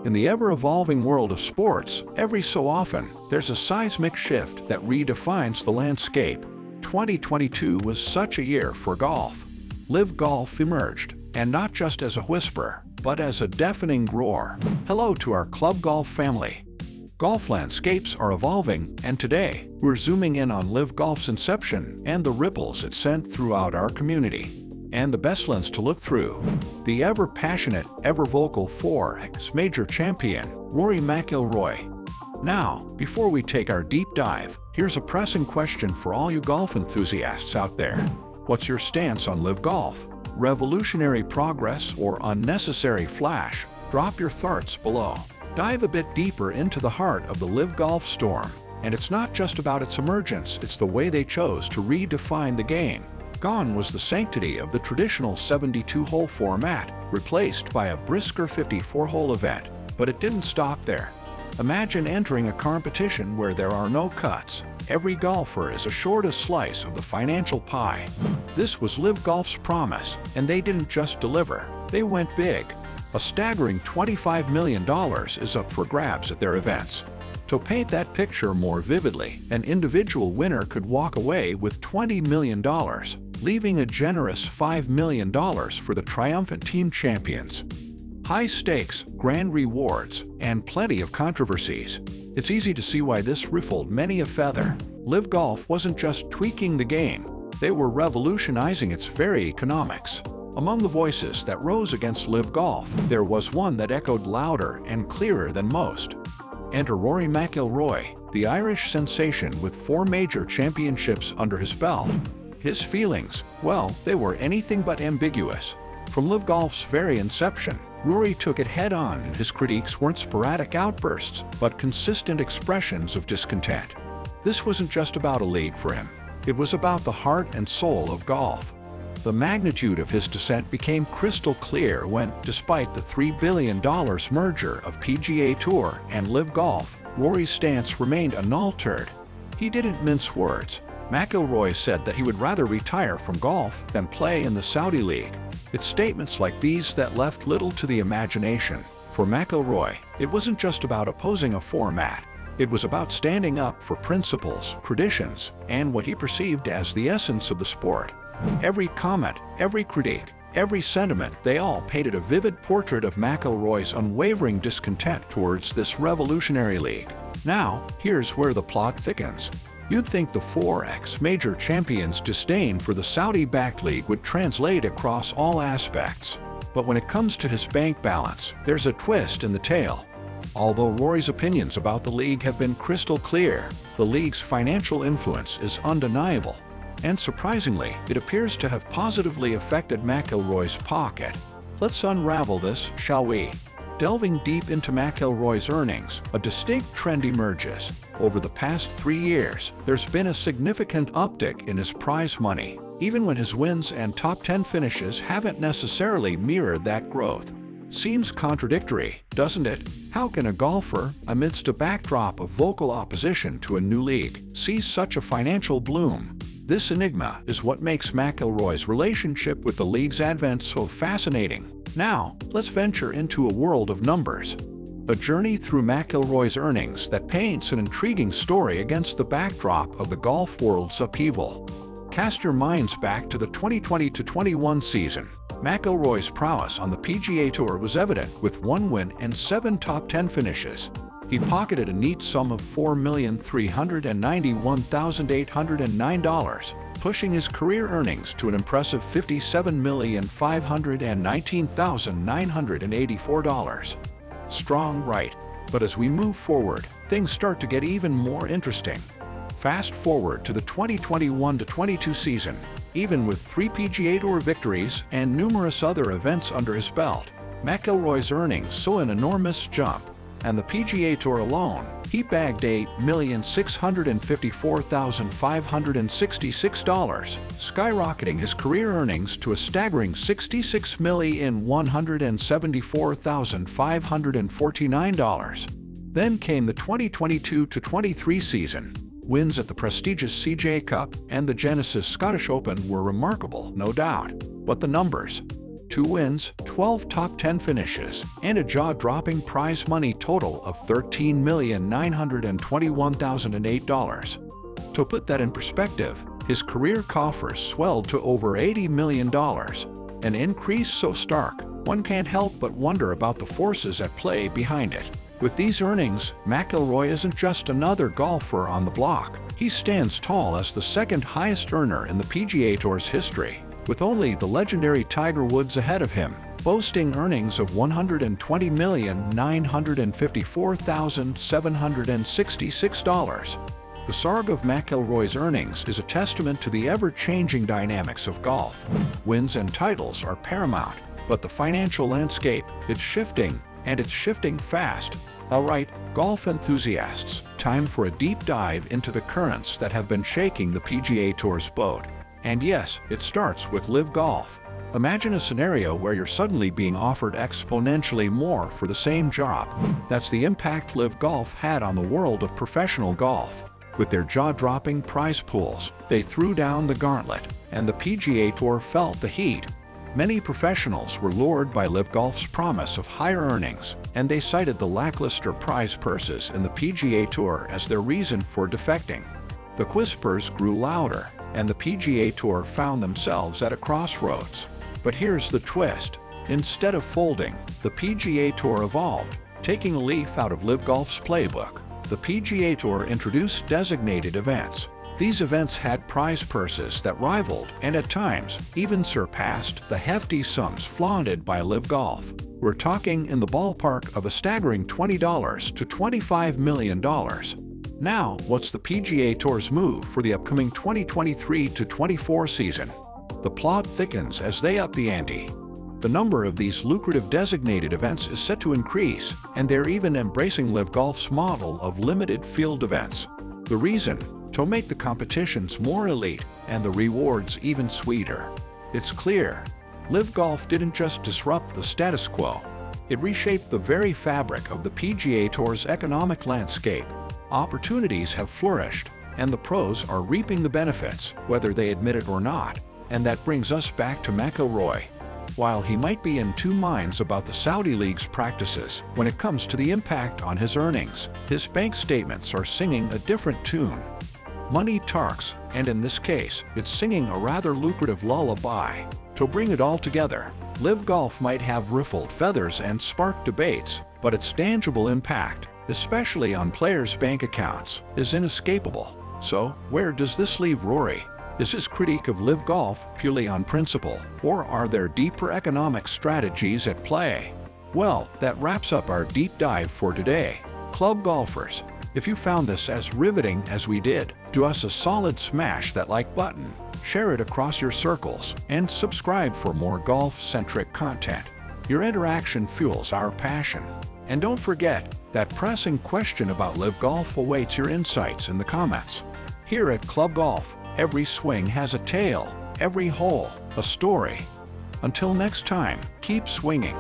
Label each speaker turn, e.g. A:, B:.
A: In the ever-evolving world of sports, every so often, there's a seismic shift that redefines the landscape. 2022 was such a year for golf. LIV Golf emerged, and not just as a whisper, but as a deafening roar. Hello to our club golf family. Golf landscapes are evolving, and today, we're zooming in on LIV Golf's inception and the ripples it sent throughout our community. And the best lens to look through. The ever-passionate, ever-vocal 4X major champion, Rory Mcllroy. Now, before we take our deep dive, here's a pressing question for all you golf enthusiasts out there. What's your stance on LIV Golf? Revolutionary progress or unnecessary flash? Drop your thoughts below. Dive a bit deeper into the heart of the LIV Golf storm. And it's not just about its emergence, it's the way they chose to redefine the game. Gone was the sanctity of the traditional 72-hole format, replaced by a brisker 54-hole event. But it didn't stop there. Imagine entering a competition where there are no cuts. Every golfer is assured a slice of the financial pie. This was LIV Golf's promise, and they didn't just deliver, they went big. A staggering $25 million is up for grabs at their events. To paint that picture more vividly, an individual winner could walk away with $20 million, leaving a generous $5 million for the triumphant team champions. High stakes, grand rewards, and plenty of controversies. It's easy to see why this ruffled many a feather. LIV Golf wasn't just tweaking the game, they were revolutionizing its very economics. Among the voices that rose against LIV Golf, there was one that echoed louder and clearer than most. Enter Rory Mcllroy, the Irish sensation with 4 major championships under his belt. His feelings, well, they were anything but ambiguous. From LIV Golf's very inception, Rory took it head-on, and his critiques weren't sporadic outbursts, but consistent expressions of discontent. This wasn't just about a league for him. It was about the heart and soul of golf. The magnitude of his dissent became crystal clear when, despite the $3 billion merger of PGA Tour and LIV Golf, Rory's stance remained unaltered. He didn't mince words. McIlroy said that he would rather retire from golf than play in the Saudi League. It's statements like these that left little to the imagination. For McIlroy, it wasn't just about opposing a format. It was about standing up for principles, traditions, and what he perceived as the essence of the sport. Every comment, every critique, every sentiment, they all painted a vivid portrait of McIlroy's unwavering discontent towards this revolutionary league. Now, here's where the plot thickens. You'd think the 4X major champion's disdain for the Saudi-backed league would translate across all aspects. But when it comes to his bank balance, there's a twist in the tale. Although Rory's opinions about the league have been crystal clear, the league's financial influence is undeniable. And surprisingly, it appears to have positively affected McIlroy's pocket. Let's unravel this, shall we? Delving deep into McIlroy's earnings, a distinct trend emerges. Over the past 3 years, there's been a significant uptick in his prize money, even when his wins and top 10 finishes haven't necessarily mirrored that growth. Seems contradictory, doesn't it? How can a golfer, amidst a backdrop of vocal opposition to a new league, see such a financial bloom? This enigma is what makes McIlroy's relationship with the league's advent so fascinating. Now, let's venture into a world of numbers. A journey through McIlroy's earnings that paints an intriguing story against the backdrop of the golf world's upheaval. Cast your minds back to the 2020-21 season. McIlroy's prowess on the PGA Tour was evident with 1 win and 7 top 10 finishes. He pocketed a neat sum of $4,391,809, pushing his career earnings to an impressive $57,519,984. Strong, right? But as we move forward, things start to get even more interesting. Fast forward to the 2021-22 season. Even with 3 PGA Tour victories and numerous other events under his belt, McIlroy's earnings saw an enormous jump. And the PGA Tour alone, he bagged $8,654,566, skyrocketing his career earnings to a staggering $66,174,549. Then came the 2022-23 season. Wins at the prestigious CJ Cup and the Genesis Scottish Open were remarkable, no doubt. But the numbers. 2 wins, 12 top 10 finishes, and a jaw-dropping prize money total of $13,921,008. To put that in perspective, his career coffers swelled to over $80 million, an increase so stark, one can't help but wonder about the forces at play behind it. With these earnings, McIlroy isn't just another golfer on the block. He stands tall as the second highest earner in the PGA Tour's history, with only the legendary Tiger Woods ahead of him, boasting earnings of $120,954,766. The saga of McIlroy's earnings is a testament to the ever-changing dynamics of golf. Wins and titles are paramount, but the financial landscape, it's shifting, and it's shifting fast. All right, golf enthusiasts, time for a deep dive into the currents that have been shaking the PGA Tour's boat. And yes, it starts with LIV Golf. Imagine a scenario where you're suddenly being offered exponentially more for the same job. That's the impact LIV Golf had on the world of professional golf. With their jaw-dropping prize pools, they threw down the gauntlet, and the PGA Tour felt the heat. Many professionals were lured by LIV Golf's promise of higher earnings, and they cited the lackluster prize purses in the PGA Tour as their reason for defecting. The whispers grew louder, and the PGA Tour found themselves at a crossroads. But here's the twist. Instead of folding, the PGA Tour evolved, taking a leaf out of LIV Golf's playbook. The PGA Tour introduced designated events. These events had prize purses that rivaled and at times even surpassed the hefty sums flaunted by LIV Golf. We're talking in the ballpark of a staggering $20 to $25 million. Now, what's the PGA Tour's move for the upcoming 2023-24 season? The plot thickens as they up the ante. The number of these lucrative designated events is set to increase, and they're even embracing LIV Golf's model of limited field events. The reason? To make the competitions more elite and the rewards even sweeter. It's clear, LIV Golf didn't just disrupt the status quo. It reshaped the very fabric of the PGA Tour's economic landscape. Opportunities have flourished, and the pros are reaping the benefits, whether they admit it or not. And that brings us back to McIlroy. While he might be in two minds about the Saudi League's practices when it comes to the impact on his earnings, his bank statements are singing a different tune. Money talks, and in this case, it's singing a rather lucrative lullaby. To bring it all together, LIV Golf might have ruffled feathers and sparked debates, but its tangible impact, especially on players' bank accounts, is inescapable. So, where does this leave Rory? Is his critique of LIV Golf purely on principle, or are there deeper economic strategies at play? Well, that wraps up our deep dive for today. Club golfers, if you found this as riveting as we did, do us a solid smash that like button, share it across your circles, and subscribe for more golf-centric content. Your interaction fuels our passion. And don't forget, that pressing question about LIV Golf awaits your insights in the comments. Here at Club Golf, every swing has a tale, every hole, a story. Until next time, keep swinging.